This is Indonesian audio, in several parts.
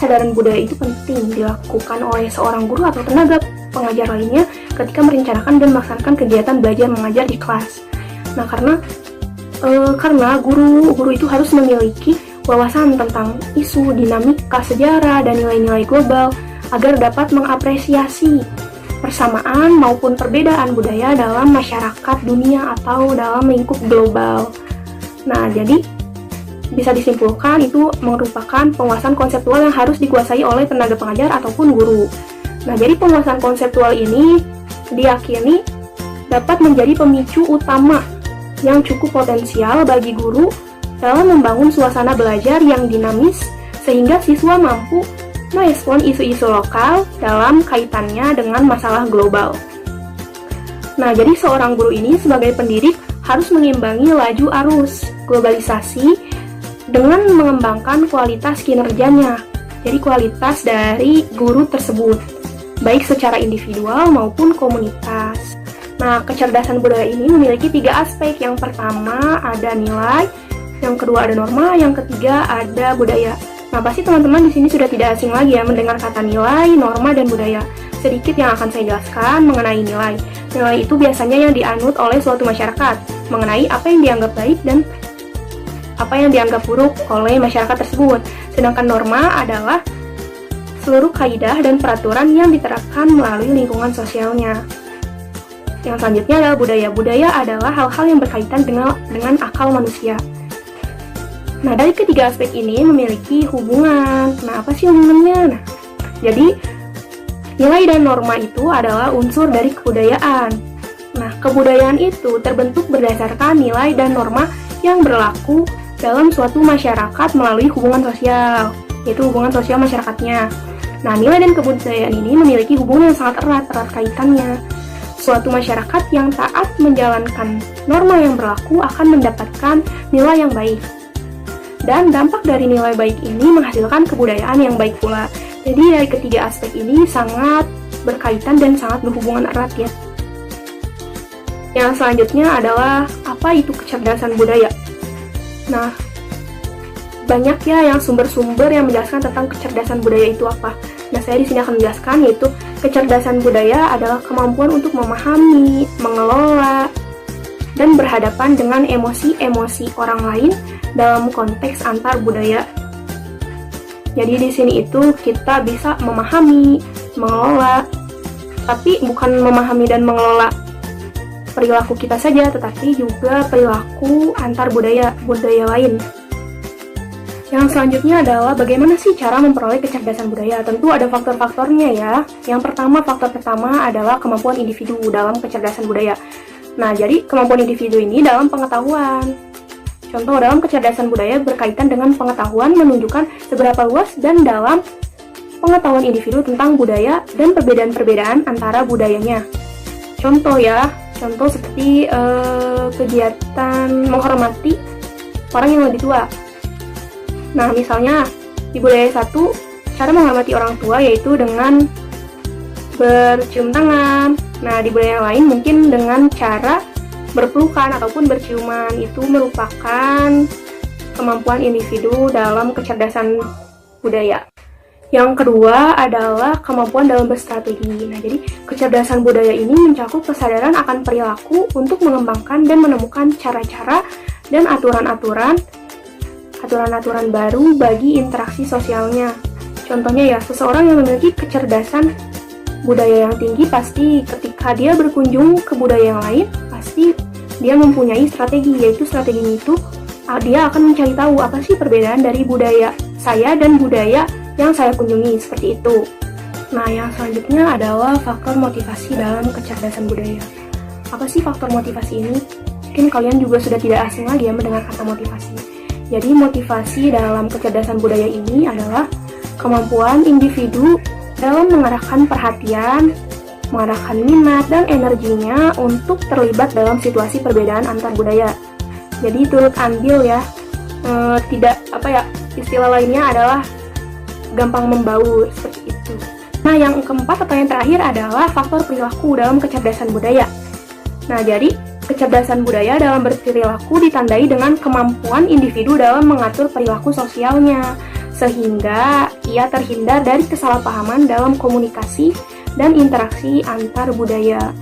kesadaran budaya itu penting dilakukan oleh seorang guru atau tenaga pengajar lainnya ketika merencanakan dan melaksanakan kegiatan belajar mengajar di kelas. Nah, karena guru itu harus memiliki wawasan tentang isu, dinamika, sejarah, dan nilai-nilai global agar dapat mengapresiasi persamaan maupun perbedaan budaya dalam masyarakat dunia atau dalam lingkup global. Nah, jadi bisa disimpulkan itu merupakan penguasaan konseptual yang harus dikuasai oleh tenaga pengajar ataupun guru. Nah, jadi penguasaan konseptual ini diyakini dapat menjadi pemicu utama yang cukup potensial bagi guru dalam membangun suasana belajar yang dinamis sehingga siswa mampu merespon isu-isu lokal dalam kaitannya dengan masalah global. Nah, jadi seorang guru ini sebagai pendidik harus mengimbangi laju arus globalisasi dengan mengembangkan kualitas kinerjanya, jadi kualitas dari guru tersebut, baik secara individual maupun komunitas. Nah, kecerdasan budaya ini memiliki 3 aspek. Yang pertama ada nilai, yang kedua ada norma, yang ketiga ada budaya. Nah, pasti teman-teman di sini sudah tidak asing lagi ya mendengar kata nilai, norma, dan budaya. Sedikit yang akan saya jelaskan mengenai nilai. Nilai itu biasanya yang dianut oleh suatu masyarakat mengenai apa yang dianggap baik dan apa yang dianggap buruk oleh masyarakat tersebut. Sedangkan norma adalah seluruh kaidah dan peraturan yang diterapkan melalui lingkungan sosialnya. Yang selanjutnya adalah budaya. Budaya adalah hal-hal yang berkaitan dengan akal manusia. Nah, dari ketiga aspek ini memiliki hubungan. Nah, apa sih hubungannya? Nah, jadi nilai dan norma itu adalah unsur dari kebudayaan. Nah, kebudayaan itu terbentuk berdasarkan nilai dan norma yang berlaku dalam suatu masyarakat melalui hubungan sosial, yaitu hubungan sosial masyarakatnya. Nah, nilai dan kebudayaan ini memiliki hubungan yang sangat erat kaitannya. Suatu masyarakat yang taat menjalankan norma yang berlaku akan mendapatkan nilai yang baik. Dan dampak dari nilai baik ini menghasilkan kebudayaan yang baik pula. Jadi dari ketiga aspek ini sangat berkaitan dan sangat berhubungan erat ya. Yang selanjutnya adalah apa itu kecerdasan budaya. Nah, banyak ya yang sumber-sumber yang menjelaskan tentang kecerdasan budaya itu apa. Nah, saya di sini akan menjelaskan yaitu kecerdasan budaya adalah kemampuan untuk memahami, mengelola, dan berhadapan dengan emosi-emosi orang lain dalam konteks antar budaya. Jadi di sini itu kita bisa memahami, mengelola, tapi bukan memahami dan mengelola perilaku kita saja, tetapi juga perilaku antar budaya lain. Yang selanjutnya adalah bagaimana sih cara memperoleh kecerdasan budaya? Tentu ada faktor-faktornya ya. Yang faktor pertama adalah kemampuan individu dalam kecerdasan budaya. Nah, jadi kemampuan individu ini dalam pengetahuan. Contoh dalam kecerdasan budaya berkaitan dengan pengetahuan menunjukkan seberapa luas dan dalam pengetahuan individu tentang budaya dan perbedaan-perbedaan antara budayanya. Contoh seperti kegiatan menghormati orang yang lebih tua. Nah, misalnya di budaya satu, cara menghormati orang tua yaitu dengan bercium tangan. Nah, di budaya yang lain mungkin dengan cara berpelukan ataupun berciuman. Itu merupakan kemampuan individu dalam kecerdasan budaya. Yang kedua adalah kemampuan dalam berstrategi. Nah, jadi kecerdasan budaya ini mencakup kesadaran akan perilaku untuk mengembangkan dan menemukan cara-cara dan aturan-aturan baru bagi interaksi sosialnya. Contohnya ya, seseorang yang memiliki kecerdasan budaya yang tinggi pasti ketika dia berkunjung ke budaya yang lain, pasti dia mempunyai strategi, yaitu strateginya itu dia akan mencari tahu apa sih perbedaan dari budaya saya dan budaya yang saya kunjungi, seperti itu. Nah, yang selanjutnya adalah faktor motivasi dalam kecerdasan budaya. Apa sih faktor motivasi ini? Mungkin kalian juga sudah tidak asing lagi ya mendengar kata motivasi. Jadi motivasi dalam kecerdasan budaya ini adalah kemampuan individu dalam mengarahkan perhatian, mengarahkan minat dan energinya untuk terlibat dalam situasi perbedaan antar budaya. Jadi turut andil ya, istilah lainnya adalah gampang membaur, seperti itu. Nah, yang keempat atau yang terakhir adalah faktor perilaku dalam kecerdasan budaya. Nah, jadi kecerdasan budaya dalam berperilaku ditandai dengan kemampuan individu dalam mengatur perilaku sosialnya, sehingga ia terhindar dari kesalahpahaman dalam komunikasi dan interaksi antar budaya.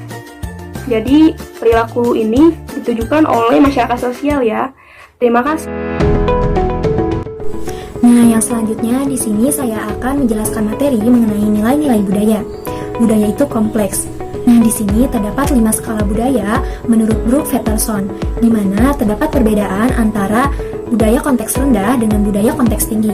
Jadi, perilaku ini ditujukan oleh masyarakat sosial ya. Terima kasih. Nah, yang selanjutnya di sini saya akan menjelaskan materi mengenai nilai-nilai budaya. Budaya itu kompleks. Nah, di sini terdapat 5 skala budaya menurut Brooke Peterson, di mana terdapat perbedaan antara budaya konteks rendah dengan budaya konteks tinggi.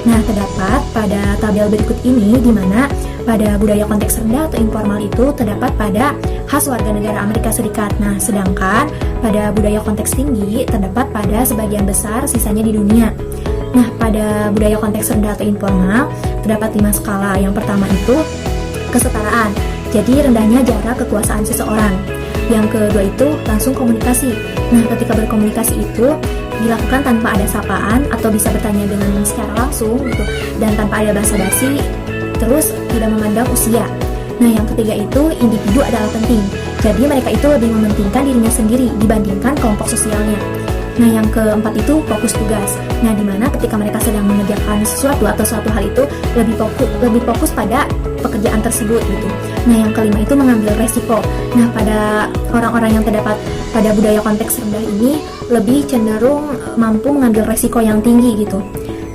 Nah, terdapat pada tabel berikut ini, di mana pada budaya konteks rendah atau informal itu terdapat pada khas warga negara Amerika Serikat. Nah, sedangkan pada budaya konteks tinggi terdapat pada sebagian besar sisanya di dunia. Nah, pada budaya konteks rendah atau informal terdapat 5 skala. Yang pertama itu kesetaraan. Jadi rendahnya jarak kekuasaan seseorang. Yang kedua itu langsung komunikasi. Nah, ketika berkomunikasi itu dilakukan tanpa ada sapaan atau bisa bertanya dengan secara langsung gitu, dan tanpa ada basa-basi, terus tidak memandang usia. Nah, yang ketiga itu individu adalah penting. Jadi mereka itu lebih mementingkan dirinya sendiri dibandingkan kelompok sosialnya. Nah, yang keempat itu fokus tugas. Nah, di mana ketika mereka sedang mengerjakan sesuatu atau suatu hal itu lebih fokus pada pekerjaan tersebut gitu. Nah, yang kelima itu mengambil resiko. Nah, pada orang-orang yang terdapat pada budaya konteks rendah ini lebih cenderung mampu mengambil resiko yang tinggi gitu.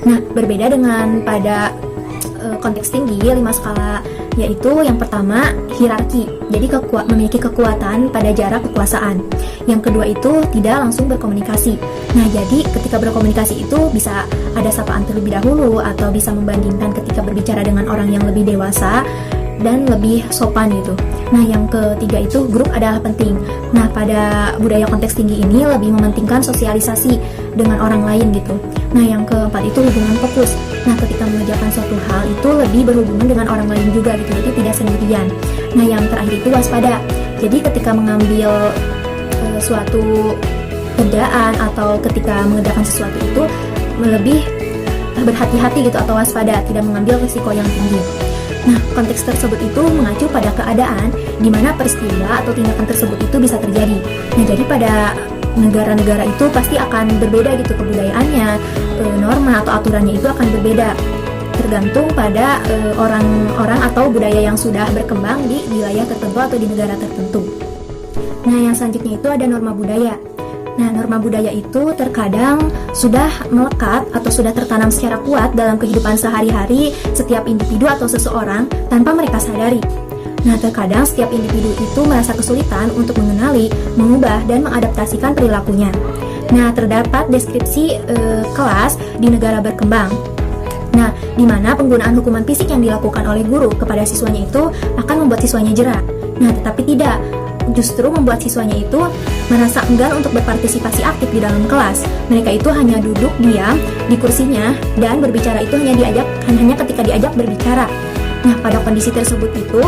Nah, berbeda dengan pada konteks tinggi 5 skala, yaitu yang pertama hierarki. Jadi memiliki kekuatan pada jarak kekuasaan. Yang kedua itu tidak langsung berkomunikasi. Nah, jadi ketika berkomunikasi itu bisa ada sapaan terlebih dahulu atau bisa membandingkan ketika berbicara dengan orang yang lebih dewasa dan lebih sopan gitu. Nah, yang ketiga itu grup adalah penting. Nah, pada budaya konteks tinggi ini lebih mementingkan sosialisasi dengan orang lain gitu. Nah, yang keempat itu hubungan fokus. Nah, ketika mengerjakan suatu hal itu lebih berhubungan dengan orang lain juga gitu, jadi tidak sendirian. Nah, yang terakhir itu waspada. Jadi ketika mengambil suatu kerjaan atau ketika mengerjakan sesuatu itu lebih berhati-hati gitu atau waspada, tidak mengambil risiko yang tinggi. Nah, konteks tersebut itu mengacu pada keadaan di mana peristiwa atau tindakan tersebut itu bisa terjadi. Nah, jadi pada negara-negara itu pasti akan berbeda gitu kebudayaannya, norma atau aturannya itu akan berbeda tergantung pada orang-orang atau budaya yang sudah berkembang di wilayah tertentu atau di negara tertentu. Nah, yang selanjutnya itu ada norma budaya. Nah, norma budaya itu terkadang sudah melekat atau sudah tertanam secara kuat dalam kehidupan sehari-hari setiap individu atau seseorang tanpa mereka sadari. Nah, terkadang setiap individu itu merasa kesulitan untuk mengenali, mengubah, dan mengadaptasikan perilakunya. Nah, terdapat deskripsi kelas di negara berkembang. Nah, di mana penggunaan hukuman fisik yang dilakukan oleh guru kepada siswanya itu akan membuat siswanya jera. Nah, tetapi tidak. Justru membuat siswanya itu merasa enggan untuk berpartisipasi aktif di dalam kelas. Mereka itu hanya duduk diam di kursinya dan berbicara itu hanya ketika diajak berbicara. Nah, pada kondisi tersebut itu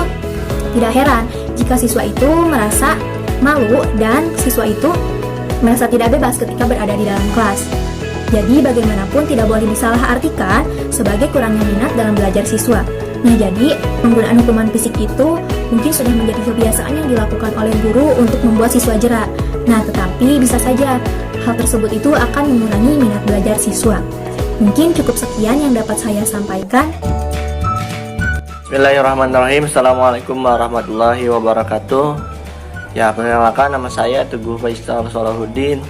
tidak heran jika siswa itu merasa malu dan siswa itu merasa tidak bebas ketika berada di dalam kelas. Jadi bagaimanapun tidak boleh disalahartikan sebagai kurangnya minat dalam belajar siswa. Nah, jadi penggunaan hukuman fisik itu mungkin sudah menjadi kebiasaan yang dilakukan oleh guru untuk membuat siswa jera. Nah, tetapi bisa saja hal tersebut itu akan mengurangi minat belajar siswa. Mungkin cukup sekian yang dapat saya sampaikan. Bismillahirrahmanirrahim. Assalamualaikum warahmatullahi wabarakatuh. Ya, perkenalkan nama saya Teguh Faisal Salahuddin,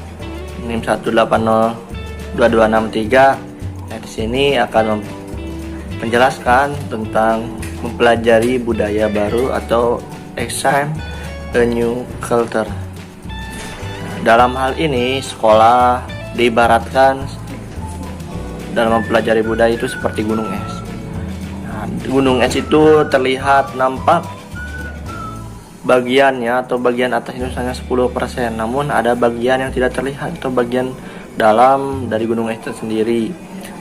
NIM 1802263. Ya, di sini akan menjelaskan tentang mempelajari budaya baru atau examine a new culture. Dalam hal ini, sekolah diibaratkan dalam mempelajari budaya itu seperti gunung es. Nah, gunung es itu terlihat nampak bagiannya atau bagian atasnya hanya 10%, namun ada bagian yang tidak terlihat atau bagian dalam dari gunung es itu sendiri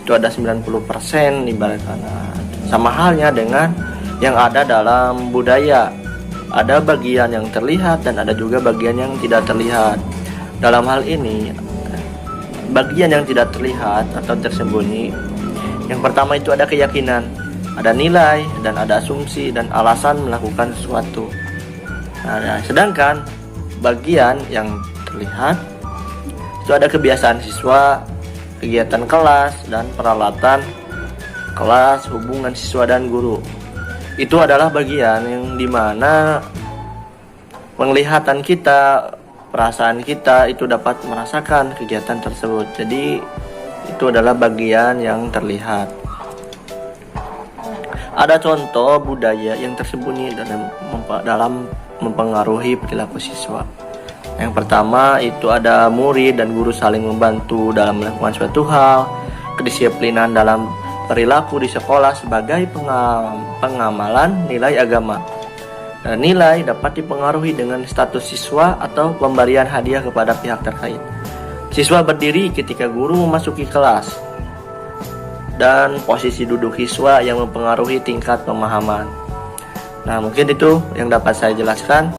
itu ada 90% ibaratkan. Sama halnya dengan yang ada dalam budaya, ada bagian yang terlihat dan ada juga bagian yang tidak terlihat. Dalam hal ini, bagian yang tidak terlihat atau tersembunyi, yang pertama itu ada keyakinan, ada nilai, dan ada asumsi dan alasan melakukan sesuatu. Nah, sedangkan bagian yang terlihat itu ada kebiasaan siswa, kegiatan kelas, dan peralatan kelas, hubungan siswa dan guru. Itu adalah bagian yang dimana penglihatan kita, perasaan kita itu dapat merasakan kegiatan tersebut. Jadi itu adalah bagian yang terlihat. Ada contoh budaya yang tersembunyi dalam mempengaruhi perilaku siswa. Yang pertama itu ada murid dan guru saling membantu dalam melakukan suatu hal, kedisiplinan dalam perilaku di sekolah sebagai pengamalan nilai agama. Nilai dapat dipengaruhi dengan status siswa atau pemberian hadiah kepada pihak terkait. Siswa berdiri ketika guru memasuki kelas, dan posisi duduk siswa yang mempengaruhi tingkat pemahaman. Nah, mungkin itu yang dapat saya jelaskan.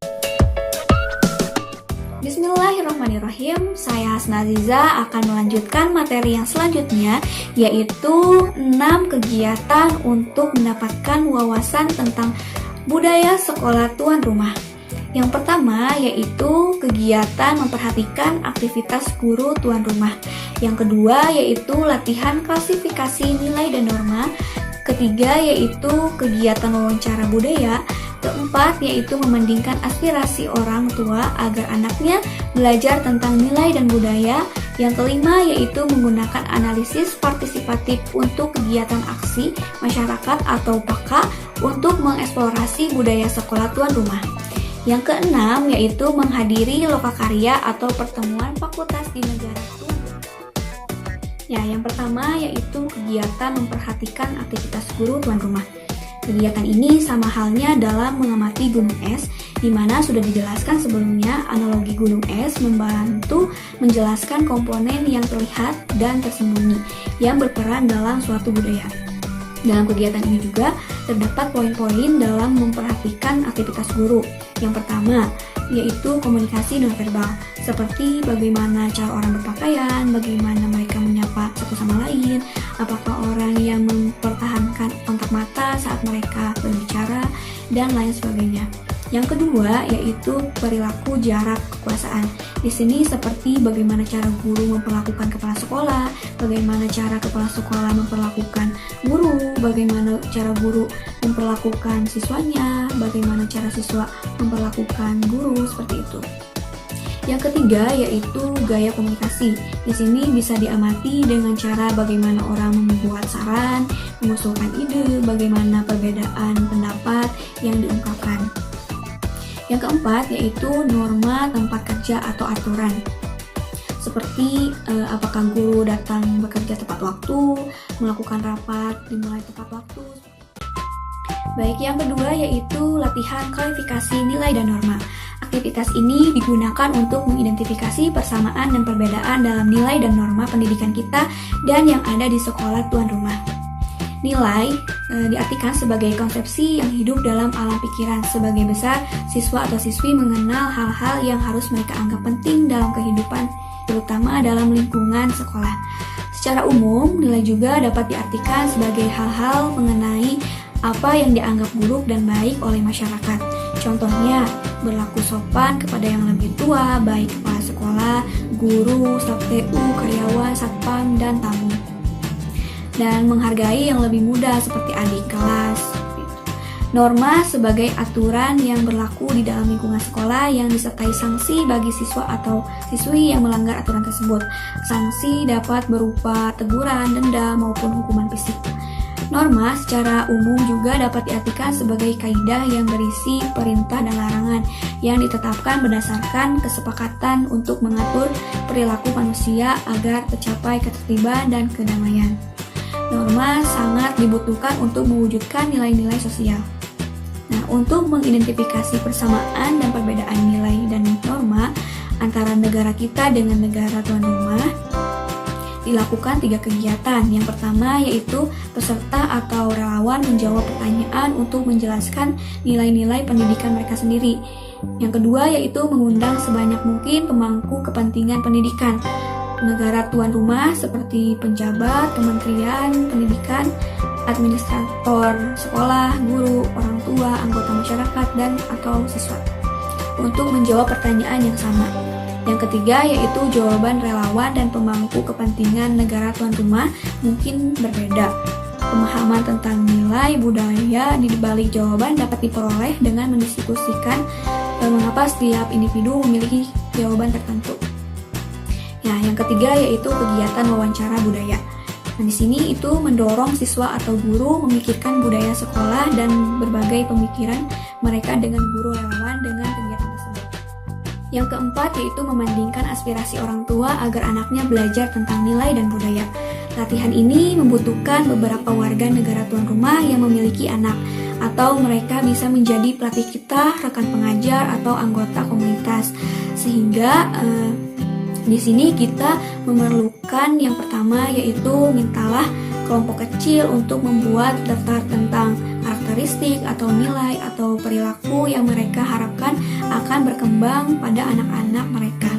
Bismillahirrahmanirrahim. Saya Hasna Aziza akan melanjutkan materi yang selanjutnya, yaitu 6 kegiatan untuk mendapatkan wawasan tentang budaya sekolah tuan rumah. Yang pertama yaitu kegiatan memperhatikan aktivitas guru tuan rumah. Yang kedua yaitu latihan klasifikasi nilai dan norma. Ketiga yaitu kegiatan wawancara budaya. Keempat yaitu membandingkan aspirasi orang tua agar anaknya belajar tentang nilai dan budaya. Yang kelima yaitu menggunakan analisis partisipatif untuk kegiatan aksi masyarakat atau PAKA untuk mengeksplorasi budaya sekolah tuan rumah. Yang keenam yaitu menghadiri lokakarya atau pertemuan fakultas di negara tuan rumah. Ya, yang pertama yaitu kegiatan memperhatikan aktivitas guru tuan rumah. Kegiatan ini sama halnya dalam mengamati gunung es, di mana sudah dijelaskan sebelumnya analogi gunung es membantu menjelaskan komponen yang terlihat dan tersembunyi yang berperan dalam suatu budaya. Dalam kegiatan ini juga terdapat poin-poin dalam memperhatikan aktivitas guru. Yang pertama, yaitu komunikasi nonverbal, seperti bagaimana cara orang berpakaian, bagaimana mereka menyapa satu sama lain, apakah orang yang mempertahankan kontak mata saat mereka berbicara, dan lain sebagainya. Yang kedua, yaitu perilaku jarak kekuasaan. Di sini seperti bagaimana cara guru memperlakukan kepala sekolah, bagaimana cara kepala sekolah memperlakukan guru, bagaimana cara guru memperlakukan siswanya, bagaimana cara siswa memperlakukan guru, seperti itu. Yang ketiga yaitu gaya komunikasi. Di sini bisa diamati dengan cara bagaimana orang membuat saran, mengusulkan ide, bagaimana perbedaan pendapat yang diungkapkan. Yang keempat yaitu norma tempat kerja atau aturan. Seperti apakah guru datang bekerja tepat waktu, melakukan rapat dimulai tepat waktu. Baik, yang kedua yaitu latihan klasifikasi nilai dan norma. Aktivitas ini digunakan untuk mengidentifikasi persamaan dan perbedaan dalam nilai dan norma pendidikan kita dan yang ada di sekolah tuan rumah. Nilai diartikan sebagai konsepsi yang hidup dalam alam pikiran. Sebagai besar, siswa atau siswi mengenal hal-hal yang harus mereka anggap penting dalam kehidupan, terutama dalam lingkungan sekolah. Secara umum, nilai juga dapat diartikan sebagai hal-hal mengenai apa yang dianggap buruk dan baik oleh masyarakat. Contohnya, berlaku sopan kepada yang lebih tua, baik kepala sekolah, guru, staf TU, karyawan, satpam, dan tamu. Dan menghargai yang lebih muda seperti adik kelas. Norma sebagai aturan yang berlaku di dalam lingkungan sekolah yang disertai sanksi bagi siswa atau siswi yang melanggar aturan tersebut. Sanksi dapat berupa teguran, denda, maupun hukuman fisik. Norma secara umum juga dapat diartikan sebagai kaidah yang berisi perintah dan larangan yang ditetapkan berdasarkan kesepakatan untuk mengatur perilaku manusia agar tercapai ketertiban dan kedamaian. Norma sangat dibutuhkan untuk mewujudkan nilai-nilai sosial. Nah, untuk mengidentifikasi persamaan dan perbedaan nilai dan norma antara negara kita dengan negara tuan rumah, dilakukan 3 kegiatan. Yang pertama yaitu peserta atau relawan menjawab pertanyaan untuk menjelaskan nilai-nilai pendidikan mereka sendiri. Yang kedua yaitu mengundang sebanyak mungkin pemangku kepentingan pendidikan negara tuan rumah seperti penjabat, kementerian pendidikan, administrator sekolah, guru, orang tua, anggota masyarakat, dan atau siswa untuk menjawab pertanyaan yang sama. Yang ketiga yaitu jawaban relawan dan pemangku kepentingan negara tuan rumah mungkin berbeda. Pemahaman tentang nilai budaya di balik jawaban dapat diperoleh dengan mendiskusikan mengapa setiap individu memiliki jawaban tertentu. Ya, yang ketiga yaitu kegiatan wawancara budaya. Nah, di sini itu mendorong siswa atau guru memikirkan budaya sekolah dan berbagai pemikiran mereka dengan guru relawan dengan kegiatan tersebut. Yang keempat yaitu membandingkan aspirasi orang tua agar anaknya belajar tentang nilai dan budaya. Latihan ini membutuhkan beberapa warga negara tuan rumah yang memiliki anak, atau mereka bisa menjadi pelatih kita, rekan pengajar, atau anggota komunitas. Sehingga di sini kita memerlukan yang pertama yaitu mintalah kelompok kecil untuk membuat daftar tentang karakteristik atau nilai atau perilaku yang mereka harapkan akan berkembang pada anak-anak mereka.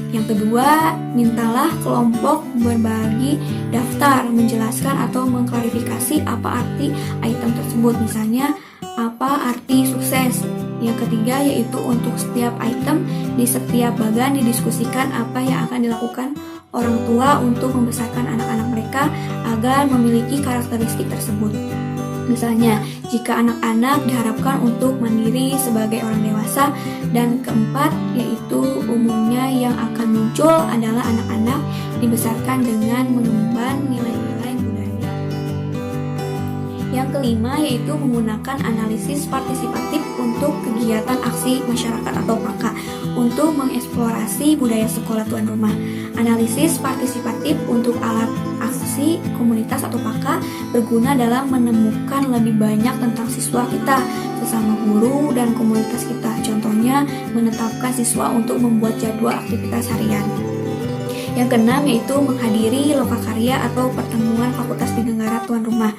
Yang kedua, mintalah kelompok berbagi daftar menjelaskan atau mengklarifikasi apa arti item tersebut, misalnya apa arti sukses. Yang ketiga yaitu untuk setiap item di setiap bagan didiskusikan apa yang akan dilakukan orang tua untuk membesarkan anak-anak mereka agar memiliki karakteristik tersebut. Misalnya, jika anak-anak diharapkan untuk mandiri sebagai orang dewasa. Dan keempat, yaitu umumnya yang akan muncul adalah anak-anak dibesarkan dengan mengemban nilai-nilai budaya. Yang kelima, yaitu menggunakan analisis partisipatif untuk kegiatan aksi masyarakat atau PAKA untuk mengeksplorasi budaya sekolah tuan rumah. Analisis partisipatif untuk alat aksi komunitas atau PAKA berguna dalam menemukan lebih banyak tentang siswa kita, sesama guru, dan komunitas kita. Contohnya, menetapkan siswa untuk membuat jadwal aktivitas harian. Yang keenam yaitu menghadiri lokakarya atau pertemuan fakultas di negara tuan rumah.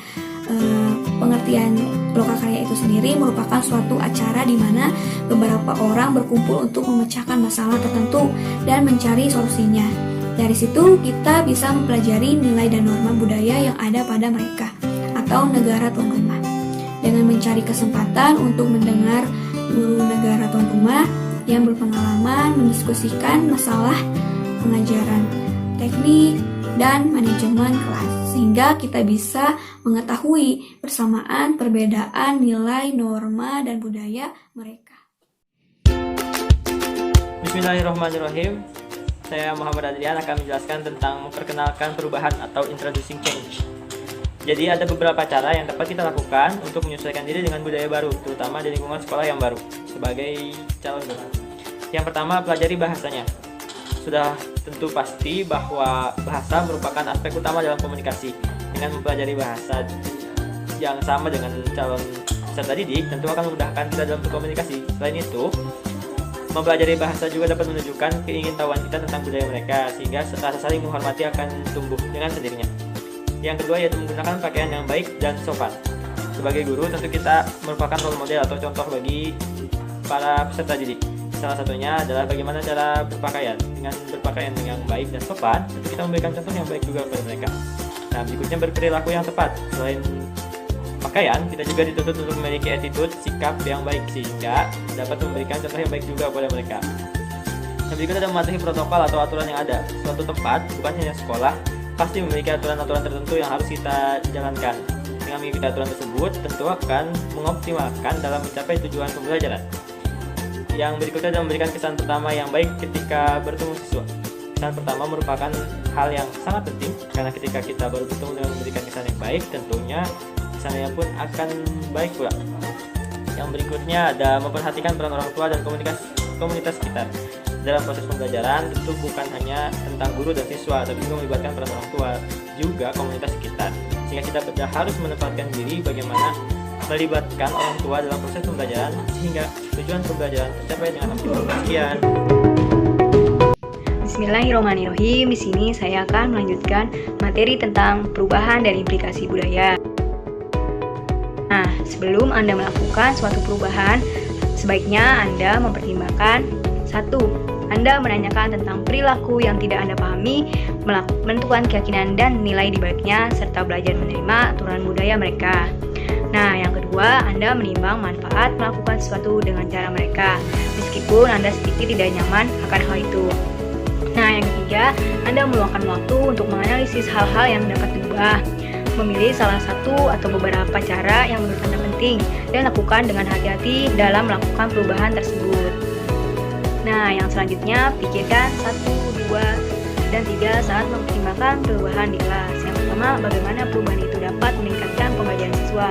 Pengertian lokakarya itu sendiri merupakan suatu acara di mana beberapa orang berkumpul untuk memecahkan masalah tertentu dan mencari solusinya. Dari situ kita bisa mempelajari nilai dan norma budaya yang ada pada mereka atau negara tuan rumah. Dengan mencari kesempatan untuk mendengar guru negara tuan rumah yang berpengalaman mendiskusikan masalah pengajaran, teknik, dan manajemen kelas, sehingga kita bisa mengetahui persamaan perbedaan nilai, norma, dan budaya mereka. Bismillahirrahmanirrahim. Saya Muhammad Adrian akan menjelaskan tentang memperkenalkan perubahan atau introducing change. Jadi ada beberapa cara yang dapat kita lakukan untuk menyesuaikan diri dengan budaya baru, terutama di lingkungan sekolah yang baru, sebagai calon guru. Yang pertama, pelajari bahasanya. Sudah tentu pasti bahwa bahasa merupakan aspek utama dalam komunikasi. Dengan mempelajari bahasa yang sama dengan calon peserta didik, tentu akan memudahkan kita dalam berkomunikasi. Selain itu, mempelajari bahasa juga dapat menunjukkan keingintahuan kita tentang budaya mereka, sehingga rasa saling menghormati akan tumbuh dengan sendirinya. Yang kedua yaitu menggunakan pakaian yang baik dan sopan. Sebagai guru, tentu kita merupakan role model atau contoh bagi para peserta didik. Salah satunya adalah bagaimana cara berpakaian. Dengan berpakaian yang baik dan sopan, tentu kita memberikan contoh yang baik juga kepada mereka. Nah, berikutnya berperilaku yang tepat. Selain pakaian, kita juga dituntut untuk memiliki attitude, sikap yang baik, sehingga dapat memberikan contoh yang baik juga kepada mereka. Yang berikutnya adalah mematuhi protokol atau aturan yang ada. Suatu tempat, bukan hanya sekolah, pasti memiliki aturan-aturan tertentu yang harus kita jalankan. Dengan mengikuti aturan tersebut, tentu akan mengoptimalkan dalam mencapai tujuan pembelajaran. Yang berikutnya adalah memberikan kesan pertama yang baik ketika bertemu siswa. Kesan pertama merupakan hal yang sangat penting, karena ketika kita baru bertemu dengan memberikan kesan yang baik, tentunya kesannya pun akan baik pula. Yang berikutnya ada memperhatikan peran orang tua dan komunitas sekitar. Dalam proses pembelajaran tentu bukan hanya tentang guru dan siswa, tapi juga melibatkan peran orang tua, juga komunitas sekitar. Sehingga kita harus menempatkan diri bagaimana melibatkan orang tua dalam proses pembelajaran, sehingga tujuan pembelajaran tercapai dengan optimal. Sekian. Bismillahirrahmanirrahim. Di sini saya akan melanjutkan materi tentang perubahan dan implikasi budaya. Nah, sebelum Anda melakukan suatu perubahan, sebaiknya Anda mempertimbangkan 1. Anda menanyakan tentang perilaku yang tidak Anda pahami, menentukan keyakinan dan nilai di baliknya, serta belajar menerima aturan budaya mereka. Nah, yang kedua, Anda menimbang manfaat melakukan sesuatu dengan cara mereka, meskipun Anda sedikit tidak nyaman akan hal itu. Nah, yang ketiga, Anda meluangkan waktu untuk menganalisis hal-hal yang dapat diubah. Memilih salah satu atau beberapa cara yang menurut Anda penting dan lakukan dengan hati-hati dalam melakukan perubahan tersebut. Nah, yang selanjutnya, pikirkan 1, 2, dan 3 saat mempertimbangkan perubahan di kelas. Yang pertama, bagaimana perubahan itu dapat meningkatkan pembelajaran siswa.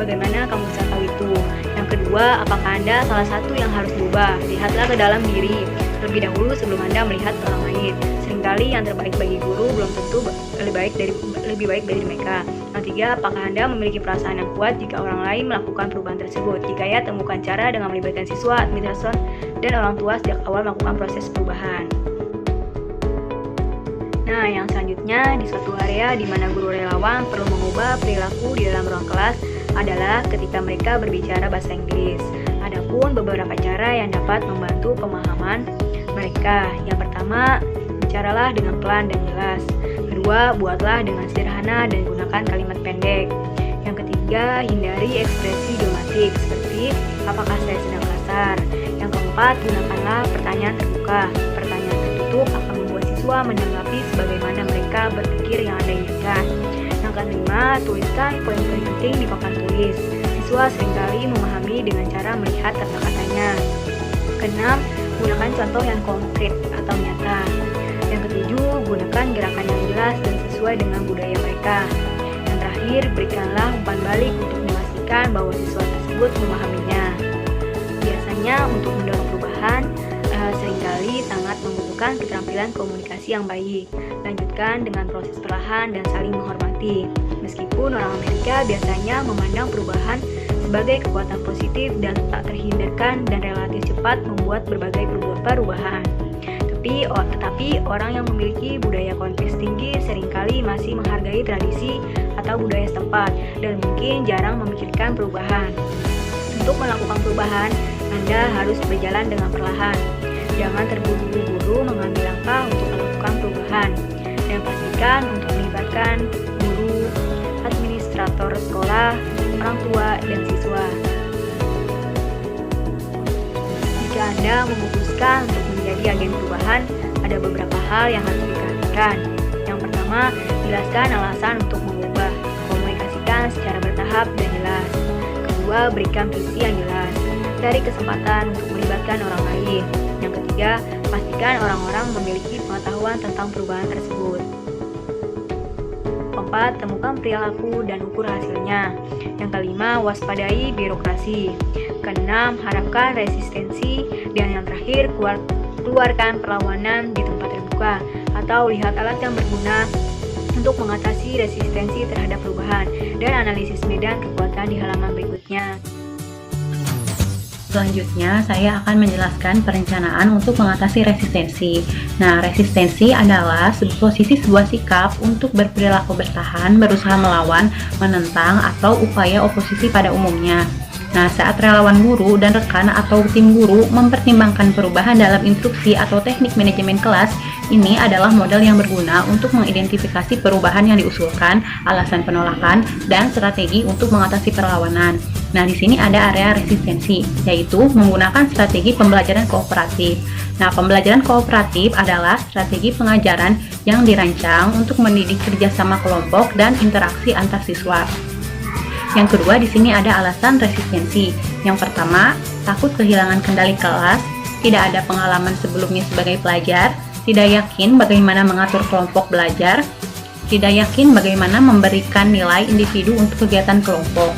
Bagaimana kamu bisa tahu itu? Yang kedua, apakah Anda salah satu yang harus diubah? Lihatlah ke dalam diri terlebih dahulu sebelum Anda melihat ke orang lain. Seringkali yang terbaik bagi guru belum tentu lebih baik dari mereka. Yang tiga, apakah Anda memiliki perasaan yang kuat jika orang lain melakukan perubahan tersebut? Jika ya, temukan cara dengan melibatkan siswa, administrator, dan orang tua sejak awal melakukan proses perubahan. Nah, yang selanjutnya, di suatu area di mana guru relawan perlu mengubah perilaku di dalam ruang kelas adalah ketika mereka berbicara bahasa Inggris. Adapun beberapa cara yang dapat membantu pemahaman mereka. Yang pertama, bicaralah dengan pelan dan jelas. Kedua, buatlah dengan sederhana dan gunakan kalimat pendek. Yang ketiga, hindari ekspresi idiomatik seperti apakah saya sedang kasar. Yang keempat, gunakanlah pertanyaan terbuka. Pertanyaan tertutup akan membuat siswa menanggapi sebagaimana mereka berpikir yang Anda inginkan. Yang kelima, tuliskan poin-poin penting di papan tulis. Siswa seringkali memahami dengan cara melihat kata-katanya. Keenam, gunakan contoh yang konkret atau nyata. Yang ketujuh, gunakan gerakan yang jelas dan sesuai dengan budaya mereka. Yang terakhir, berikanlah umpan balik untuk memastikan bahwa siswa tersebut memahaminya. Biasanya untuk mendorong perubahan, seringkali sangat membutuhkan keterampilan komunikasi yang baik. Lanjutkan dengan proses perlahan dan saling menghormati. Meskipun orang Amerika biasanya memandang perubahan sebagai kekuatan positif dan tak terhindarkan dan relatif cepat membuat berbagai perubahan. Tetapi orang yang memiliki budaya konflik tinggi seringkali masih menghargai tradisi atau budaya setempat dan mungkin jarang memikirkan perubahan. Untuk melakukan perubahan, Anda harus berjalan dengan perlahan. Jangan terburu-buru mengambil langkah untuk melakukan perubahan. Dan pastikan untuk melibatkan guru, administrator sekolah, orang tua, dan siswa. Jika Anda memutuskan untuk menjadi agen perubahan, ada beberapa hal yang harus diperhatikan. Yang pertama, jelaskan alasan untuk mengubah. Komunikasikan secara bertahap dan jelas. Kedua, berikan visi yang jelas. Cari kesempatan untuk melibatkan orang lain. Yang ketiga, pastikan orang-orang memiliki pengetahuan tentang perubahan tersebut. Keempat, temukan perilaku dan ukur hasilnya. Yang kelima, waspadai birokrasi. Keenam, harapkan resistensi. Dan yang terakhir, keluarkan perlawanan di tempat terbuka atau lihat alat yang berguna untuk mengatasi resistensi terhadap perubahan dan analisis medan kekuatan di halaman berikutnya. Selanjutnya, saya akan menjelaskan perencanaan untuk mengatasi resistensi. Nah, resistensi adalah posisi sebuah sikap untuk berperilaku bertahan, berusaha melawan, menentang, atau upaya oposisi pada umumnya. Nah, saat relawan guru dan rekan atau tim guru mempertimbangkan perubahan dalam instruksi atau teknik manajemen kelas, ini adalah modal yang berguna untuk mengidentifikasi perubahan yang diusulkan, alasan penolakan, dan strategi untuk mengatasi perlawanan. Nah, di sini ada area resistensi, yaitu menggunakan strategi pembelajaran kooperatif. Nah, pembelajaran kooperatif adalah strategi pengajaran yang dirancang untuk mendidik kerjasama kelompok dan interaksi antar siswa. Yang kedua, di sini ada alasan resistensi. Yang pertama, takut kehilangan kendali kelas, tidak ada pengalaman sebelumnya sebagai pelajar, tidak yakin bagaimana mengatur kelompok belajar, tidak yakin bagaimana memberikan nilai individu untuk kegiatan kelompok.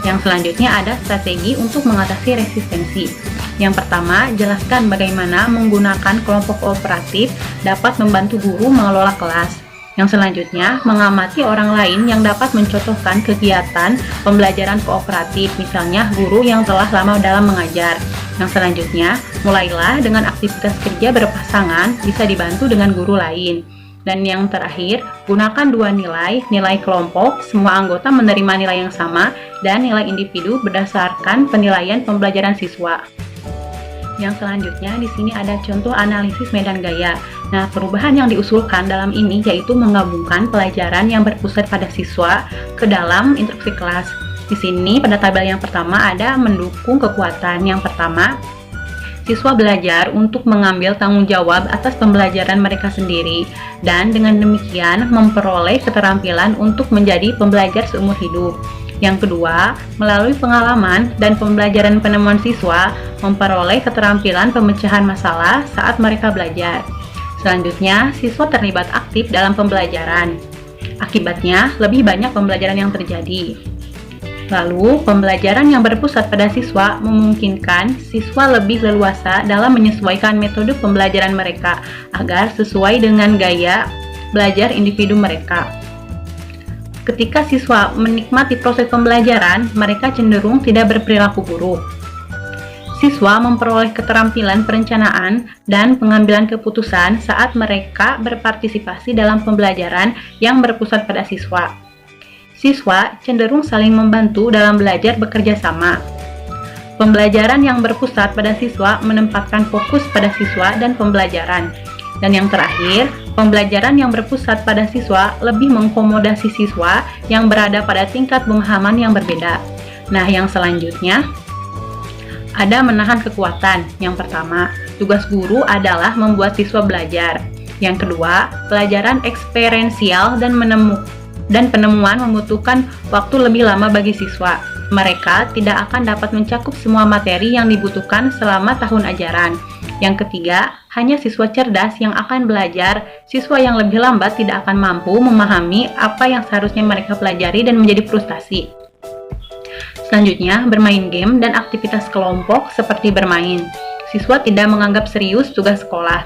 Yang selanjutnya ada strategi untuk mengatasi resistensi. Yang pertama, jelaskan bagaimana menggunakan kelompok kooperatif dapat membantu guru mengelola kelas. Yang selanjutnya, mengamati orang lain yang dapat mencontohkan kegiatan pembelajaran kooperatif, misalnya guru yang telah lama dalam mengajar. Yang selanjutnya, mulailah dengan aktivitas kerja berpasangan, bisa dibantu dengan guru lain. Dan yang terakhir, gunakan dua nilai, nilai kelompok, semua anggota menerima nilai yang sama, dan nilai individu berdasarkan penilaian pembelajaran siswa. Yang selanjutnya, di sini ada contoh analisis medan gaya. Nah, perubahan yang diusulkan dalam ini yaitu menggabungkan pelajaran yang berpusat pada siswa ke dalam instruksi kelas. Di sini pada tabel yang pertama ada mendukung kekuatan. Yang pertama, siswa belajar untuk mengambil tanggung jawab atas pembelajaran mereka sendiri, dan dengan demikian memperoleh keterampilan untuk menjadi pembelajar seumur hidup. Yang kedua, melalui pengalaman dan pembelajaran penemuan siswa, memperoleh keterampilan pemecahan masalah saat mereka belajar. Selanjutnya, siswa terlibat aktif dalam pembelajaran. Akibatnya, lebih banyak pembelajaran yang terjadi. Lalu, pembelajaran yang berpusat pada siswa memungkinkan siswa lebih leluasa dalam menyesuaikan metode pembelajaran mereka agar sesuai dengan gaya belajar individu mereka. Ketika siswa menikmati proses pembelajaran, mereka cenderung tidak berperilaku buruk. Siswa memperoleh keterampilan perencanaan dan pengambilan keputusan saat mereka berpartisipasi dalam pembelajaran yang berpusat pada siswa. Siswa cenderung saling membantu dalam belajar bekerja sama. Pembelajaran yang berpusat pada siswa menempatkan fokus pada siswa dan pembelajaran. Dan yang terakhir, pembelajaran yang berpusat pada siswa lebih mengakomodasi siswa yang berada pada tingkat pemahaman yang berbeda. Nah, yang selanjutnya ada menahan kekuatan. Yang pertama, tugas guru adalah membuat siswa belajar. Yang kedua, pelajaran eksperiensial dan penemuan membutuhkan waktu lebih lama bagi siswa. Mereka tidak akan dapat mencakup semua materi yang dibutuhkan selama tahun ajaran. Yang ketiga, hanya siswa cerdas yang akan belajar. Siswa yang lebih lambat tidak akan mampu memahami apa yang seharusnya mereka pelajari dan menjadi frustasi. Selanjutnya, bermain game dan aktivitas kelompok seperti bermain. Siswa tidak menganggap serius tugas sekolah.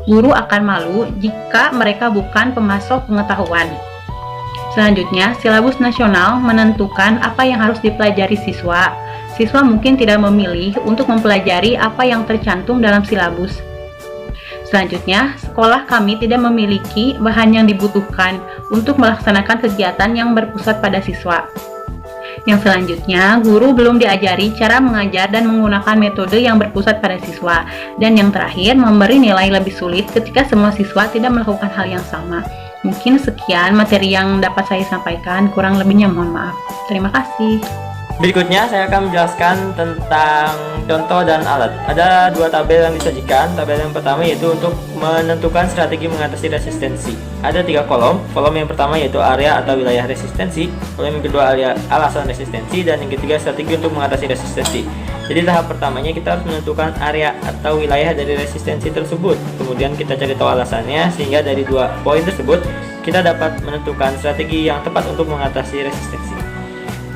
Guru akan malu jika mereka bukan pemasok pengetahuan. Selanjutnya, silabus nasional menentukan apa yang harus dipelajari siswa. Siswa mungkin tidak memilih untuk mempelajari apa yang tercantum dalam silabus. Selanjutnya, sekolah kami tidak memiliki bahan yang dibutuhkan untuk melaksanakan kegiatan yang berpusat pada siswa. Yang selanjutnya, guru belum diajari cara mengajar dan menggunakan metode yang berpusat pada siswa. Dan yang terakhir, memberi nilai lebih sulit ketika semua siswa tidak melakukan hal yang sama. Mungkin sekian materi yang dapat saya sampaikan, kurang lebihnya mohon maaf. Terima kasih. Berikutnya saya akan menjelaskan tentang contoh dan alat. Ada dua tabel yang disajikan. Tabel yang pertama yaitu untuk menentukan strategi mengatasi resistensi. Ada 3 kolom. Kolom yang pertama yaitu area atau wilayah resistensi. Kolom yang kedua area alasan resistensi, dan yang ketiga strategi untuk mengatasi resistensi. Jadi tahap pertamanya kita harus menentukan area atau wilayah dari resistensi tersebut. Kemudian kita cari tahu alasannya, sehingga dari 2 poin tersebut kita dapat menentukan strategi yang tepat untuk mengatasi resistensi.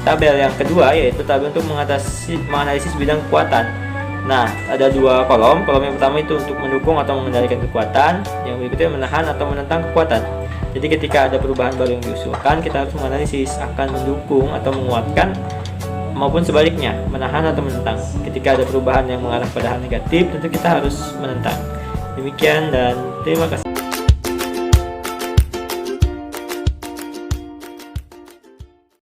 Tabel yang kedua yaitu tabel untuk menganalisis bidang kekuatan. Nah, ada 2 kolom. Kolom yang pertama itu untuk mendukung atau mengendalikan kekuatan, yang berikutnya menahan atau menentang kekuatan. Jadi ketika ada perubahan baru yang diusulkan, kita harus menganalisis akan mendukung atau menguatkan maupun sebaliknya, menahan atau menentang. Ketika ada perubahan yang mengarah pada hal negatif, tentu kita harus menentang. Demikian dan terima kasih.